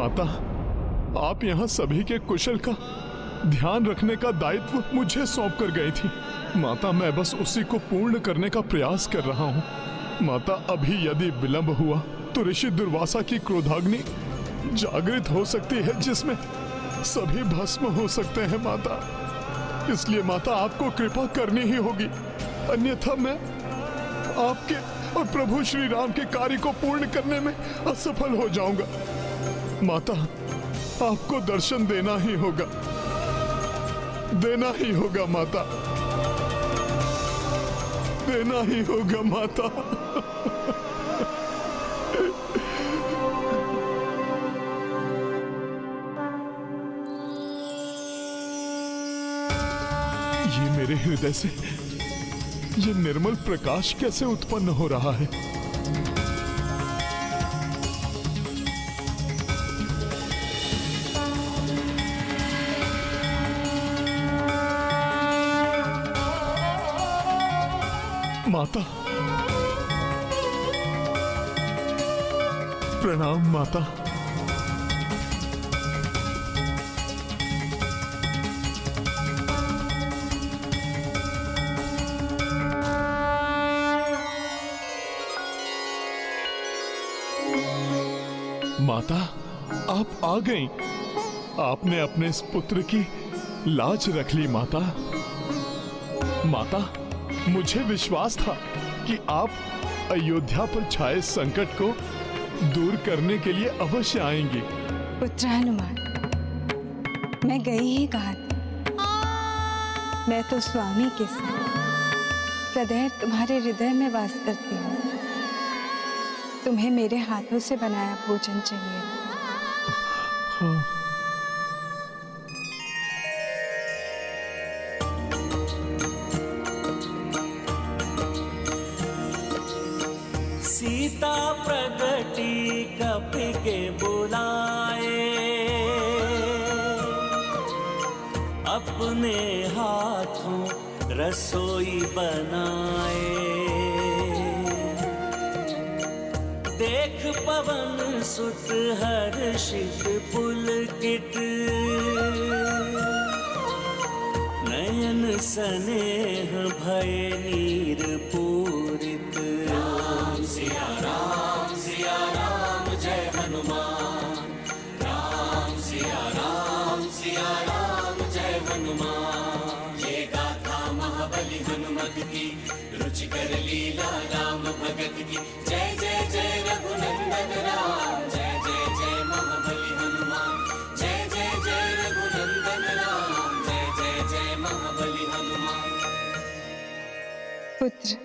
माता, आप यहाँ सभी के कुशल का ध्यान रखने का दायित्व मुझे सौंप कर गई थी। माता, मैं बस उसी को पूर्ण करने का प्रयास कर रहा हूँ। माता, अभी यदि विलंब हुआ तो ऋषि दुर्वासा की क्रोधाग्नि जागृत हो सकती है, जिसमें सभी भस्म हो सकते हैं माता। इसलिए माता, आपको कृपा करनी ही होगी, अन्यथा मैं आपके और प्रभु श्री राम के कार्य को पूर्ण करने में असफल हो जाऊंगा। माता, आपको दर्शन देना ही होगा, देना ही होगा माता, देना ही होगा माता। ये मेरे हृदय से ये निर्मल प्रकाश कैसे उत्पन्न हो रहा है? माता, प्रणाम माता। माता, आप आ गईं। आपने अपने इस पुत्र की लाज रख ली माता। माता, मुझे विश्वास था कि आप अयोध्या पर छाए संकट को दूर करने के लिए अवश्य आएंगी। पुत्र हनुमान, मैं गई ही कहा थी। मैं तो स्वामी के साथ सदैव तुम्हारे हृदय में वास करती हूँ। तुम्हें मेरे हाथों से बनाया भोजन चाहिए। हाँ। सीता प्रगति कपि के बुलाए, अपने हाथों रसोई बनाए। देख पवन सुत हर्षित पुलकित, नयन स्नेह भय नीर पूरित। राम सिया राम जय हनुमान। राम सिया राम जय हनुमान। ये गाथा महाबली हनुमत की, रुचिकर लीला राम भगत की। जय जय जय रघुनंदन राम, जय जय जय महाबली हनुमान। जय जय जय रघुनंदन राम, जय जय जय महाबली हनुमान। पुत्र,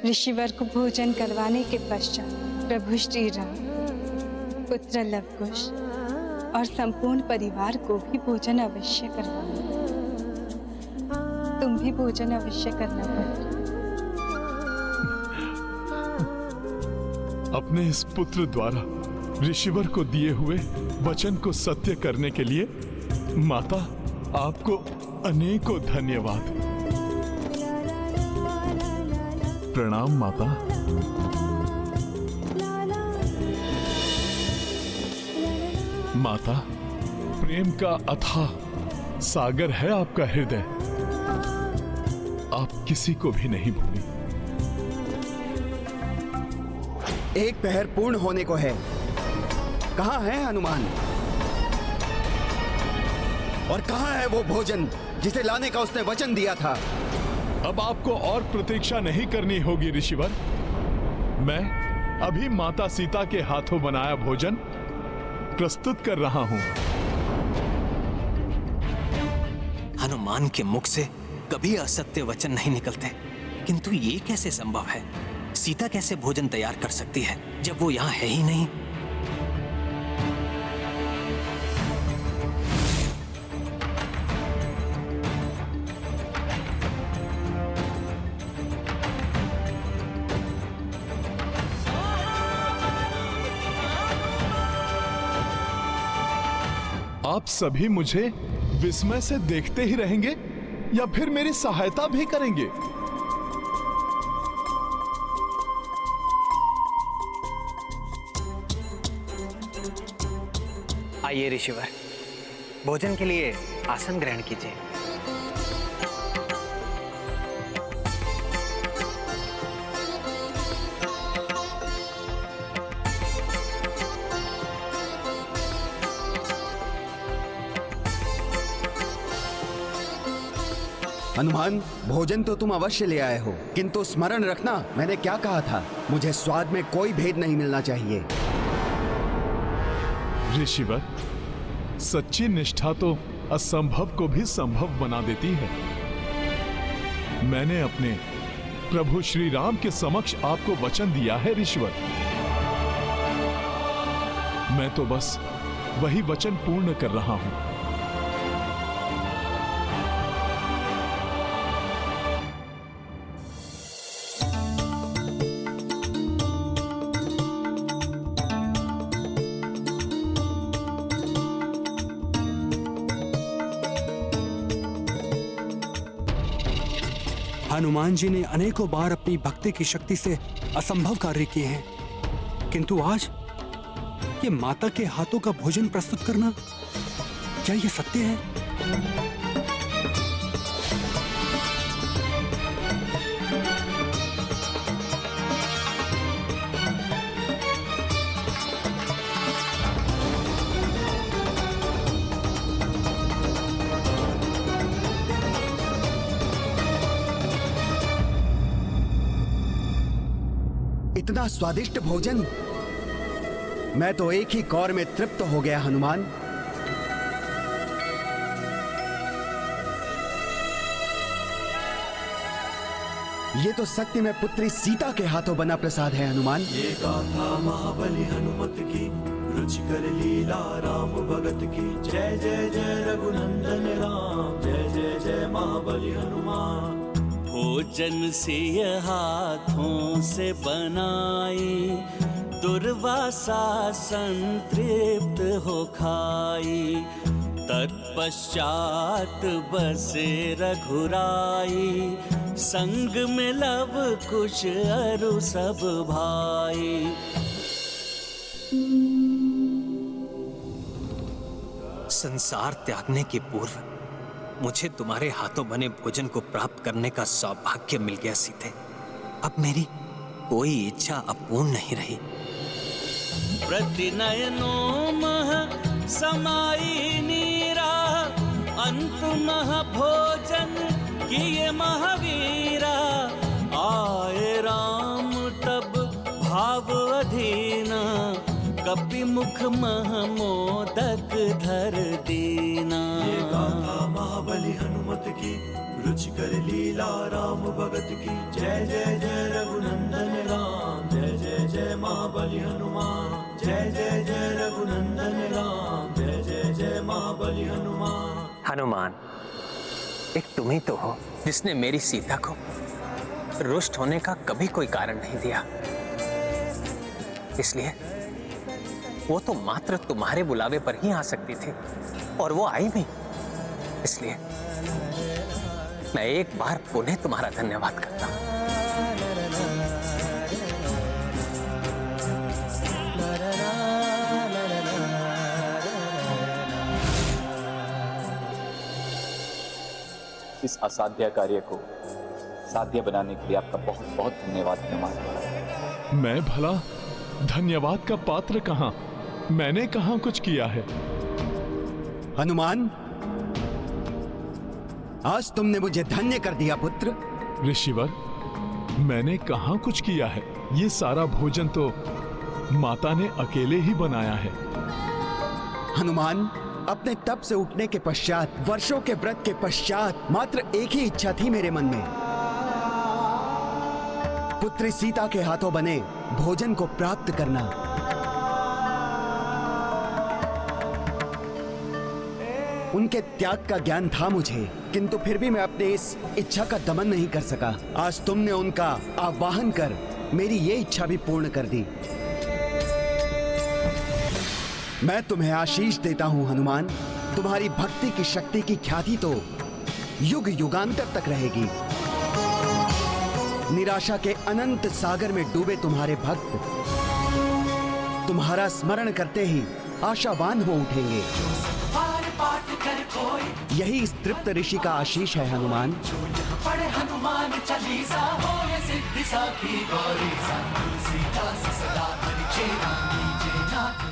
ऋषिवर को भोजन करवाने के पश्चात प्रभु श्री राम, पुत्र लवकुश और संपूर्ण परिवार को भी भोजन अवश्य करवाना। तुम भी भोजन अवश्य करना पुत्र। अपने इस पुत्र द्वारा ऋषिवर को दिए हुए वचन को सत्य करने के लिए माता, आपको अनेकों धन्यवाद। प्रणाम माता। माता, प्रेम का अथाह सागर है आपका हृदय। आप किसी को भी नहीं भूली। एक पहर पूर्ण होने को है। कहाँ है हनुमान? और कहाँ है वो भोजन जिसे लाने का उसने वचन दिया था? अब आपको और प्रतीक्षा नहीं करनी होगी ऋषिवर। मैं अभी माता सीता के हाथों बनाया भोजन प्रस्तुत कर रहा हूं। हनुमान के मुख से कभी असत्य वचन नहीं निकलते, किंतु ये कैसे संभव है? सीता कैसे भोजन तैयार कर सकती है जब वो यहाँ है ही नहीं? आप सभी मुझे विस्मय से देखते ही रहेंगे या फिर मेरी सहायता भी करेंगे? आइए ऋषिवर, भोजन के लिए आसन ग्रहण कीजिए। हनुमान, भोजन तो तुम अवश्य ले आए हो, किंतु स्मरण रखना मैंने क्या कहा था। मुझे स्वाद में कोई भेद नहीं मिलना चाहिए। ऋषिवर, सच्ची निष्ठा तो असंभव को भी संभव बना देती है। मैंने अपने प्रभु श्री राम के समक्ष आपको वचन दिया है ऋषिवर। मैं तो बस वही वचन पूर्ण कर रहा हूं। हनुमान जी ने अनेकों बार अपनी भक्ति की शक्ति से असंभव कार्य किए हैं, किंतु आज ये माता के हाथों का भोजन प्रस्तुत करना, क्या ये सत्य है? इतना स्वादिष्ट भोजन! मैं तो एक ही कौर में तृप्त हो गया हनुमान। ये तो सत्य में पुत्री सीता के हाथों बना प्रसाद है हनुमान। ये गाथा महाबली हनुमत की, रुचिकर लीला राम भगत की। जय जय जय रघुनंदन राम, जय जय जय महाबली हनुमान। भोजन से हाथों से बनाई, दुर्वासा संतृप्त हो खाई। तत्पश्चात बसे रघुराई, संग में लव कुश अरु सब भाई। संसार त्यागने के पूर्व मुझे तुम्हारे हाथों बने भोजन को प्राप्त करने का सौभाग्य मिल गया सीते। अब मेरी कोई इच्छा अपूर्ण नहीं रही। प्रतिनयनों मह समाई नीरा, अंत मह भोजन किए महावीरा। आए राम तब भाव अधीना, कपि मुख मह मोदक धर दीना। ये गाथा महाबली हनुमत की, रुचिकर लीला राम भगत की। जय जय जय रघुनंदन राम, जय जय जय महाबली हनुमान। जय जय जय रघुनंदन राम, जय जय जय महाबली हनुमान। हनुमान, एक तुम ही तो हो जिसने मेरी सीता को रुष्ट होने का कभी कोई कारण नहीं दिया। इसलिए वो तो मात्र तुम्हारे बुलावे पर ही आ सकती थी, और वो आई भी। इसलिए मैं एक बार पुनः तुम्हारा धन्यवाद करता हूं। इस असाध्य कार्य को साध्य बनाने के लिए आपका बहुत बहुत धन्यवाद हनुमान। मैं भला धन्यवाद का पात्र कहां? मैंने कहां कुछ किया है? हनुमान, आज तुमने मुझे धन्य कर दिया पुत्र। ऋषिवर, मैंने कहां कुछ किया है? ये सारा भोजन तो माता ने अकेले ही बनाया है। हनुमान, अपने तप से उठने के पश्चात, वर्षों के व्रत के पश्चात, मात्र एक ही इच्छा थी मेरे मन में, पुत्री सीता के हाथों बने भोजन को प्राप्त करना। उनके त्याग का ज्ञान था मुझे, किंतु फिर भी मैं अपने इस इच्छा का दमन नहीं कर सका। आज तुमने उनका आवाहन कर मेरी ये इच्छा भी पूर्ण कर दी। मैं तुम्हें आशीष देता हूं हनुमान। तुम्हारी भक्ति की शक्ति की ख्याति तो युग युगांतर तक रहेगी। निराशा के अनंत सागर में डूबे तुम्हारे भक्त तुम्हारा स्मरण करते ही आशावान हो उठेंगे। यही इस तृप्त ऋषि का आशीष है हनुमान।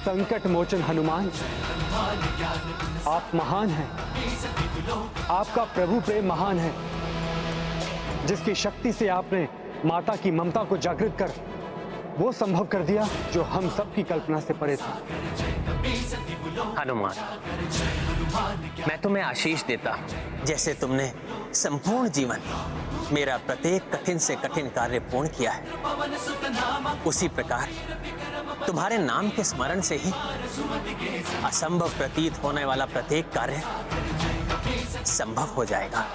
संकट मोचन हनुमान, आप महान हैं। आपका प्रभु प्रेम महान है, जिसकी शक्ति से आपने माता की ममता को जागृत कर वो संभव कर दिया जो हम सब की कल्पना से परे था। हनुमान, मैं तुम्हें आशीष देता हूं। जैसे तुमने संपूर्ण जीवन मेरा प्रत्येक कठिन से कठिन कार्य पूर्ण किया है, उसी प्रकार तुम्हारे नाम के स्मरण से ही असंभव प्रतीत होने वाला प्रत्येक कार्य संभव हो जाएगा।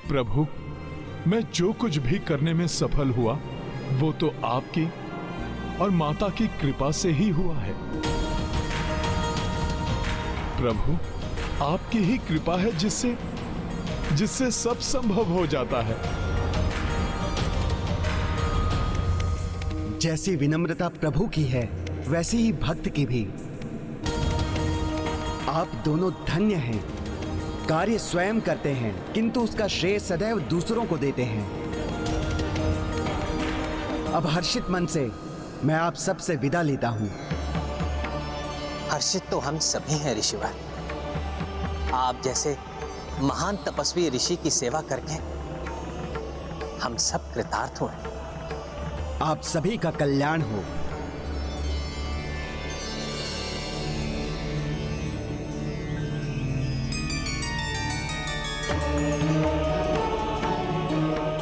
प्रभु, मैं जो कुछ भी करने में सफल हुआ वो तो आपकी और माता की कृपा से ही हुआ है। प्रभु, आपकी ही कृपा है जिससे सब संभव हो जाता है। जैसी विनम्रता प्रभु की है, वैसी ही भक्त की भी। आप दोनों धन्य हैं। कार्य स्वयं करते हैं, किंतु उसका श्रेय सदैव दूसरों को देते हैं। अब हर्षित मन से मैं आप सबसे विदा लेता हूं। हर्षित तो हम सभी हैं ऋषिवर। आप जैसे महान तपस्वी ऋषि की सेवा करके हम सब कृतार्थ हुए। आप सभी का कल्याण हो।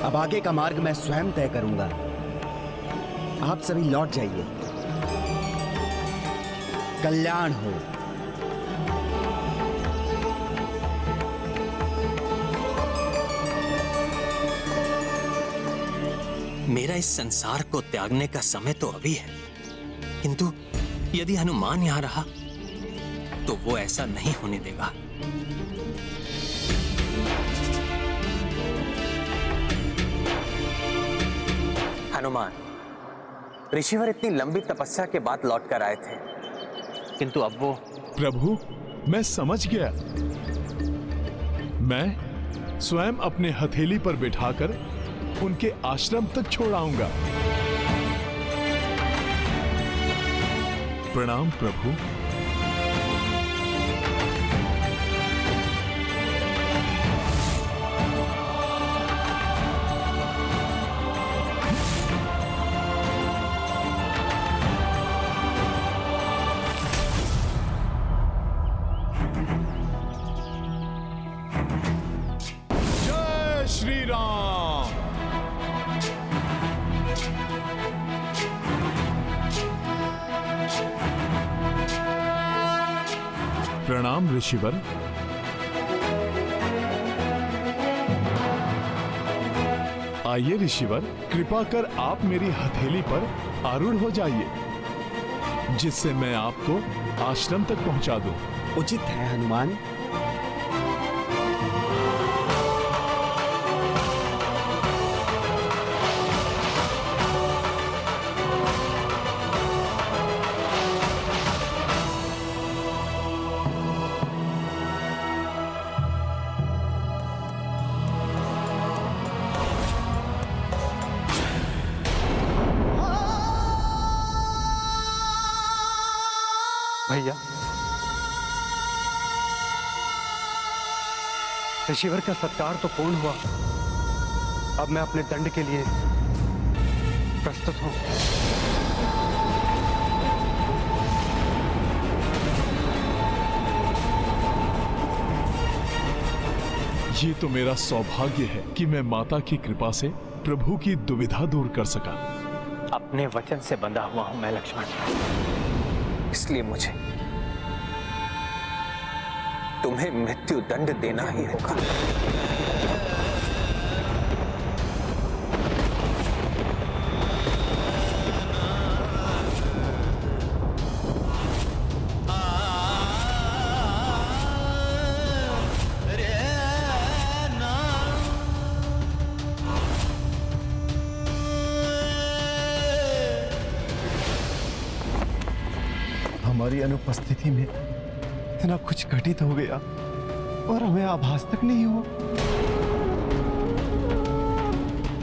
अब आगे का मार्ग मैं स्वयं तय करूंगा। आप सभी लौट जाइए। कल्याण हो। मेरा इस संसार को त्यागने का समय तो अभी है, किंतु यदि हनुमान यहां रहा तो वो ऐसा नहीं होने देगा। हनुमान, ऋषिवर इतनी लंबी तपस्या के बाद लौट कर आए थे, किंतु अब वो। प्रभु, मैं समझ गया। मैं स्वयं अपने हथेली पर बिठाकर उनके आश्रम तक छोड़ आऊंगा। प्रणाम प्रभु। जय श्री राम। प्रणाम ऋषिवर। आइए ऋषिवर, कृपा कर आप मेरी हथेली पर आरूढ़ हो जाइए, जिससे मैं आपको आश्रम तक पहुंचा दूं। उचित है हनुमान। भैया, ऋषिवर का सत्कार तो पूर्ण हुआ। अब मैं अपने दंड के लिए प्रस्तुत हूं। ये तो मेरा सौभाग्य है कि मैं माता की कृपा से प्रभु की दुविधा दूर कर सका। अपने वचन से बंधा हुआ हूं मैं लक्ष्मण, इसलिए मुझे तुम्हें मृत्यु दंड देना ही होगा। हमारी अनुपस्थिति में इतना कुछ घटित हो गया और हमें आभास तक नहीं हुआ।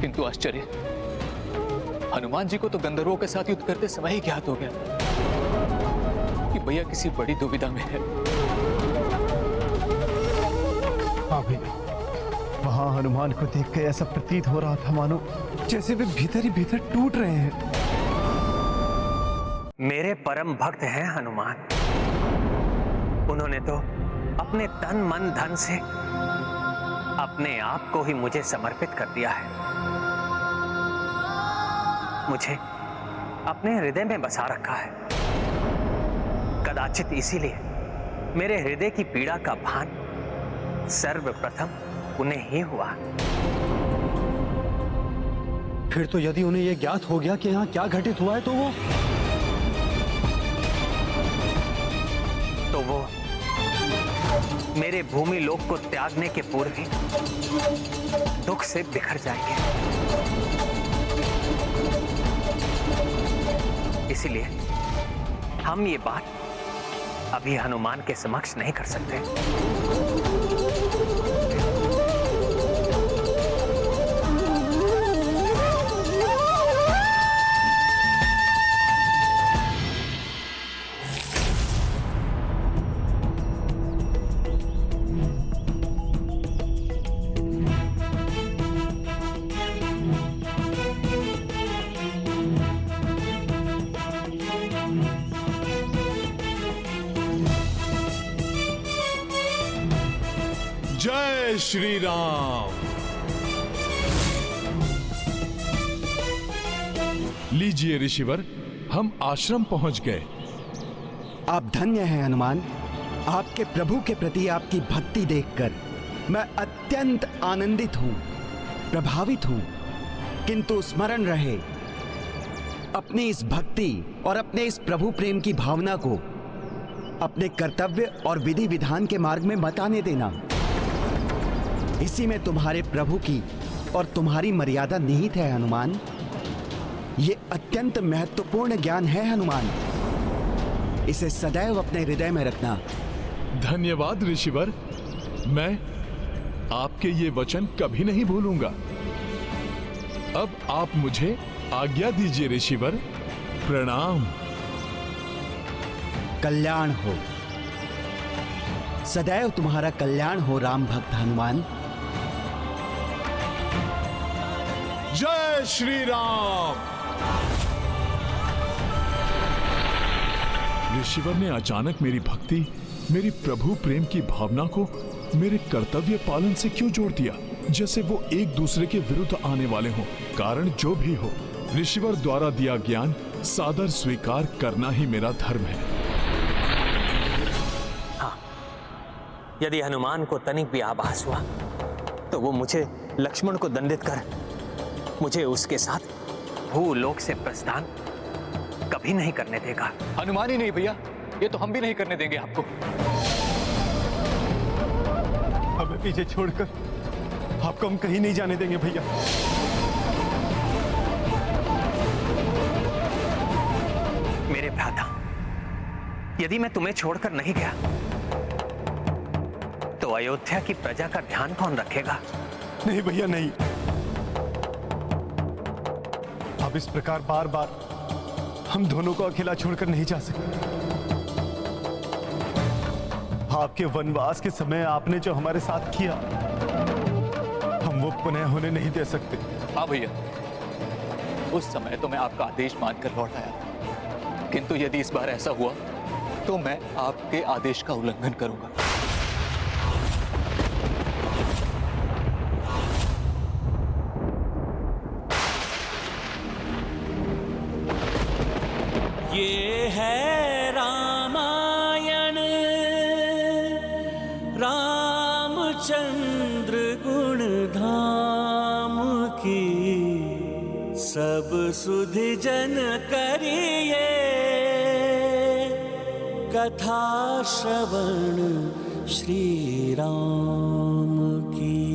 किंतु आश्चर्य, हनुमान जी को तो गंधर्वों के साथ युद्ध करते समय ही ज्ञात हो गया कि भैया किसी बड़ी दुविधा में है। हाँ भैया, वहां हनुमान को देख के ऐसा प्रतीत हो रहा था मानो जैसे वे भीतर ही भीतर टूट रहे हैं। मेरे परम भक्त हैं हनुमान। उन्होंने तो अपने तन मन धन से अपने आप को ही मुझे समर्पित कर दिया है। मुझे अपने हृदय में बसा रखा है। कदाचित इसीलिए मेरे हृदय की पीड़ा का भान सर्वप्रथम उन्हें ही हुआ। फिर तो यदि उन्हें यह ज्ञात हो गया कि यहाँ क्या घटित हुआ है तो वो मेरे भूमि लोक को त्यागने के पूर्व ही दुख से बिखर जाएंगे। इसलिए हम ये बात अभी हनुमान के समक्ष नहीं कर सकते। जय श्री राम। लीजिए ऋषिवर, हम आश्रम पहुंच गए। आप धन्य हैं हनुमान। आपके प्रभु के प्रति आपकी भक्ति देखकर मैं अत्यंत आनंदित हूं, प्रभावित हूं। किंतु स्मरण रहे, अपनी इस भक्ति और अपने इस प्रभु प्रेम की भावना को अपने कर्तव्य और विधि विधान के मार्ग में मत आने देना। इसी में तुम्हारे प्रभु की और तुम्हारी मर्यादा निहित है हनुमान। ये अत्यंत महत्वपूर्ण ज्ञान है हनुमान। इसे सदैव अपने हृदय में रखना। धन्यवाद ऋषिवर, मैं आपके ये वचन कभी नहीं भूलूंगा। अब आप मुझे आज्ञा दीजिए ऋषिवर। प्रणाम। कल्याण हो, सदैव तुम्हारा कल्याण हो राम भक्त हनुमान। जय श्री राम। ऋषिवर ने अचानक मेरी भक्ति, मेरी प्रभु प्रेम की भावना को मेरे कर्तव्य पालन से क्यों जोड़ दिया, जैसे वो एक दूसरे के विरुद्ध आने वाले हों। कारण जो भी हो, ऋषिवर द्वारा दिया ज्ञान सादर स्वीकार करना ही मेरा धर्म है। हाँ, यदि हनुमान को तनिक भी आभास हुआ तो वो मुझे लक्ष्मण को दंडित कर मुझे उसके साथ भूलोक से प्रस्थान कभी नहीं करने देगा। हनुमान ही नहीं भैया, ये तो हम भी नहीं करने देंगे आपको। हमें पीछे छोड़कर आपको हम कहीं नहीं जाने देंगे भैया। मेरे भ्राता, यदि मैं तुम्हें छोड़कर नहीं गया तो अयोध्या की प्रजा का ध्यान कौन रखेगा? नहीं भैया, नहीं। अब इस प्रकार बार बार हम दोनों को अकेला छोड़कर नहीं जा सकते। आपके वनवास के समय आपने जो हमारे साथ किया, हम वो पुनः होने नहीं दे सकते। हाँ भैया, उस समय तो मैं आपका आदेश मानकर लौट आया था, किंतु यदि इस बार ऐसा हुआ तो मैं आपके आदेश का उल्लंघन करूंगा। ये है रामायण, रामचंद्र गुण धाम की, सब सुधि जन करिए कथा श्रवण श्री राम की।